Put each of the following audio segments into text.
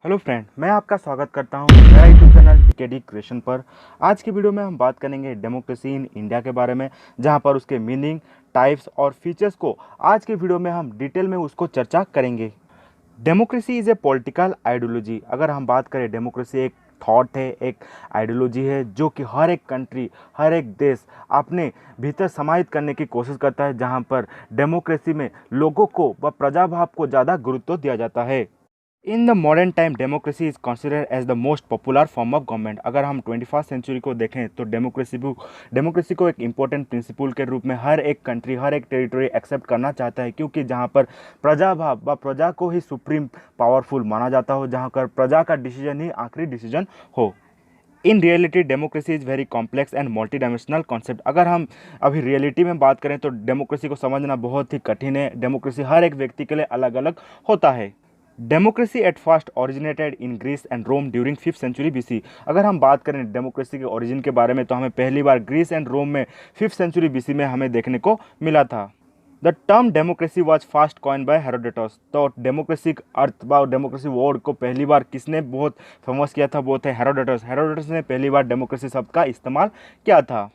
Hello friend, मैं आपका स्वागत करता हूं मेरा यूट्यूब चैनल टीकेडी क्रिएशन पर। आज की वीडियो में हम बात करेंगे डेमोक्रेसी इन इंडिया के बारे में, जहां पर उसके मीनिंग, टाइप्स और फीचर्स को आज की वीडियो में हम डिटेल में उसको चर्चा करेंगे। Democracy is a political ideology. अगर हम बात करें, डेमोक्रेसी एक थॉट है, एक आइडियोलॉजी है जो कि हर एक कंट्री, हर एक देश अपने भीतर समाहित करने की कोशिश करता है, जहां पर डेमोक्रेसी में लोगों को व प्रजाभाव को ज़्यादा गुरुत्व दिया जाता है। In the modern time democracy is considered as the most popular form of government. अगर हम 21st सेंचुरी को देखें तो डेमोक्रेसी को एक इम्पोर्टेंट प्रिंसिपल के रूप में हर एक कंट्री, हर एक टेरिटरी एक्सेप्ट करना चाहता है, क्योंकि जहां पर प्रजाभाव व प्रजा को ही सुप्रीम पावरफुल माना जाता हो, जहां पर प्रजा का डिसीजन ही आखिरी डिसीजन हो। In reality democracy is very complex and multi dimensional concept. अगर हम अभी रियलिटी में बात करें तो डेमोक्रेसी को समझना बहुत ही कठिन है। डेमोक्रेसी हर एक व्यक्ति के लिए अलग अलग होता है। Democracy at first originated in Greece and Rome during 5th century BC. अगर हम बात करें डेमोक्रेसी के ओरिजिन के बारे में तो हमें पहली बार ग्रीस एंड रोम में 5th सेंचुरी बीसी में हमें देखने को मिला था। The term democracy was first coin by Herodotus. तो डेमोक्रेसी अर्थ व डेमोक्रेसी वर्ड को पहली बार किसने बहुत फेमस किया था, वो थे हेरोडोटस। हेरोडोटस ने पहली बार डेमोक्रेसी शब्द का इस्तेमाल किया था।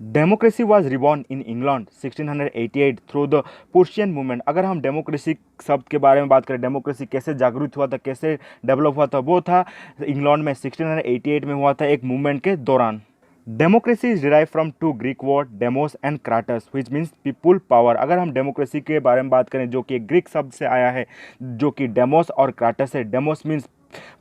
Democracy was reborn in England 1688 through the Persian movement. अगर हम डेमोक्रेसी शब्द के बारे में बात करें, डेमोक्रेसी कैसे जागृत हुआ था, कैसे डेवलप हुआ था, वो था इंग्लैंड में 1688 में हुआ था, एक मूवमेंट के दौरान। Democracy is derive from two Greek word demos and kratos which means people power. अगर हम डेमोक्रेसी के बारे में बात करें, जो कि एक ग्रीक शब्द से आया है, जो कि डेमोस और क्राटस है। डेमोस मीन्स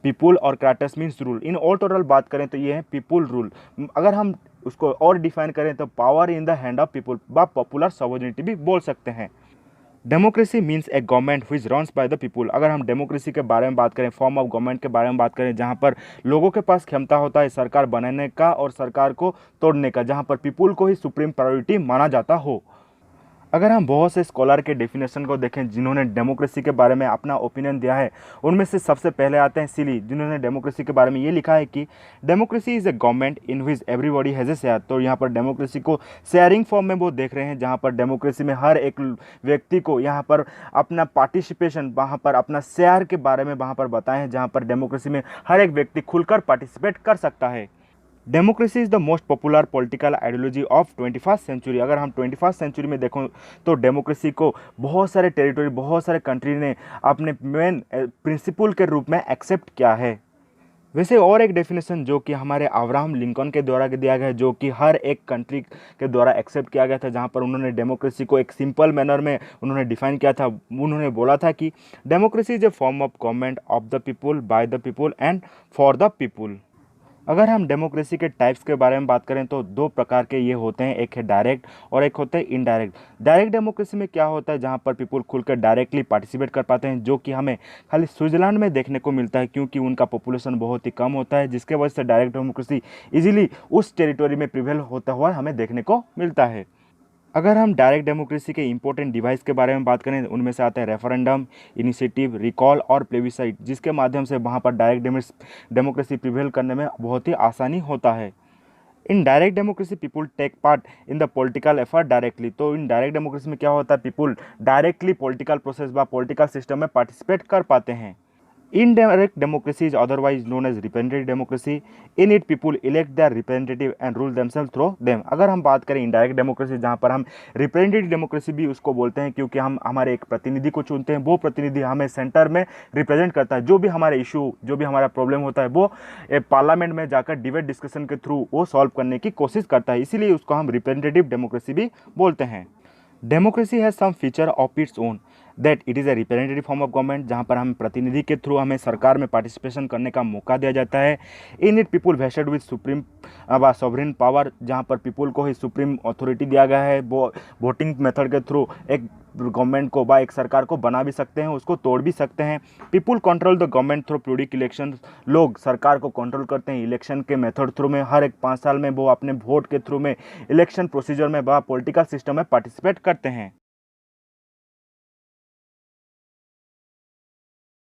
पीपुल और kratos means rule. In all total बात करें तो ये है पीपुल रूल। अगर हम उसको और डिफाइन करें तो power in the hand of people व पॉपुलर सॉवरेनिटी भी बोल सकते हैं। Democracy means A government which runs by the people. अगर हम डेमोक्रेसी के बारे में बात करें, फॉर्म ऑफ गवर्नमेंट के बारे में बात करें, जहां पर लोगों के पास क्षमता होता है सरकार बनाने का और सरकार को तोड़ने का, जहां पर पीपुल को ही सुप्रीम प्रायोरिटी माना जाता हो। अगर हम बहुत से स्कॉलर के डेफिनेशन को देखें जिन्होंने डेमोक्रेसी के बारे में अपना ओपिनियन दिया है, उनमें से सबसे पहले आते हैं सिली, जिन्होंने डेमोक्रेसी के बारे में ये लिखा है कि democracy is a government in which everybody has a share. तो यहाँ पर डेमोक्रेसी को शेयरिंग फॉर्म में वो देख रहे हैं, जहाँ पर डेमोक्रेसी में हर एक व्यक्ति को यहाँ पर अपना पार्टिसिपेशन, वहाँ पर अपना शेयर के बारे में वहाँ पर बताएं हैं, जहाँ पर डेमोक्रेसी में हर एक व्यक्ति खुलकर पार्टिसिपेट कर सकता है। Democracy is the most popular political ideology of 21st century. अगर हम 21st सेंचुरी में देखो तो डेमोक्रेसी को बहुत सारे टेरिटरी, बहुत सारे कंट्री ने अपने मेन प्रिंसिपल के रूप में एक्सेप्ट किया है। वैसे और एक डेफिनेशन जो कि हमारे अब्राहम लिंकन के द्वारा दिया गया है, जो कि हर एक कंट्री के द्वारा एक्सेप्ट किया गया था, जहां पर उन्होंने डेमोक्रेसी को एक सिंपल मैनर में उन्होंने डिफाइन किया था। उन्होंने बोला था कि democracy is a form of government of the people, by the people and for the people. अगर हम डेमोक्रेसी के टाइप्स के बारे में बात करें तो दो प्रकार के ये होते हैं, एक है डायरेक्ट और एक होता है इनडायरेक्ट। डायरेक्ट डेमोक्रेसी में क्या होता है, जहां पर पीपुल खुलकर डायरेक्टली पार्टिसिपेट कर पाते हैं, जो कि हमें खाली स्विट्जरलैंड में देखने को मिलता है, क्योंकि उनका पॉपुलेशन बहुत ही कम होता है, जिसके वजह से डायरेक्ट डेमोक्रेसी इजीली उस टेरिटोरी में प्रिवेल होता हुआ हमें देखने को मिलता है। अगर हम डायरेक्ट डेमोक्रेसी के इंपॉर्टेंट डिवाइस के बारे में बात करें, उनमें से आता है रेफरेंडम, इनिशिएटिव, रिकॉल और प्लेबिसाइट, जिसके माध्यम से वहाँ पर डायरेक्ट डेमोक्रेसी प्रिवेल करने में बहुत ही आसानी होता है। In direct democracy people take part in the political effort directly. तो इन डायरेक्ट डेमोक्रेसी में क्या होता है, पीपुल डायरेक्टली पॉलिटिकल प्रोसेस व पॉलिटिकल सिस्टम में पार्टिसिपेट कर पाते हैं। Indirect democracy is otherwise known as representative democracy. In it, people elect their representative and rule themselves through them. अगर हम बात करें इनडायरेक्ट डेमोक्रेसी, जहाँ पर हम रिप्रेजेंटेटिव डेमोक्रेसी भी उसको बोलते हैं, क्योंकि हम हमारे एक प्रतिनिधि को चुनते हैं, वो प्रतिनिधि हमें सेंटर में रिप्रेजेंट करता है। जो भी हमारे इशू, जो भी हमारा प्रॉब्लम होता है, वो पार्लियामेंट में जाकर डिबेट डिस्कशन के थ्रू वो सॉल्व करने की कोशिश करता है, इसीलिए उसको हम रिप्रेजेंटेटिव डेमोक्रेसी भी बोलते हैं। Democracy has some feature of its own that it is a representative form of government, जहाँ पर हम प्रतिनिधि के थ्रू हमें सरकार में पार्टिसिपेशन करने का मौका दिया जाता है। In it people wasted with supreme व सॉवरेन पावर, जहाँ पर पीपुल को ही सुप्रीम अथॉरिटी दिया गया है। वो वोटिंग मेथड के थ्रू एक गवर्नमेंट को व एक सरकार को बना भी सकते हैं, उसको तोड़ भी सकते हैं। People control the government through periodic election. लोग सरकार को कंट्रोल करते हैं इलेक्शन के मेथड थ्रू में। हर एक 5 साल में वो अपने वोट के थ्रू में इलेक्शन प्रोसीजर में व पॉलिटिकल सिस्टम में पार्टिसिपेट करते हैं।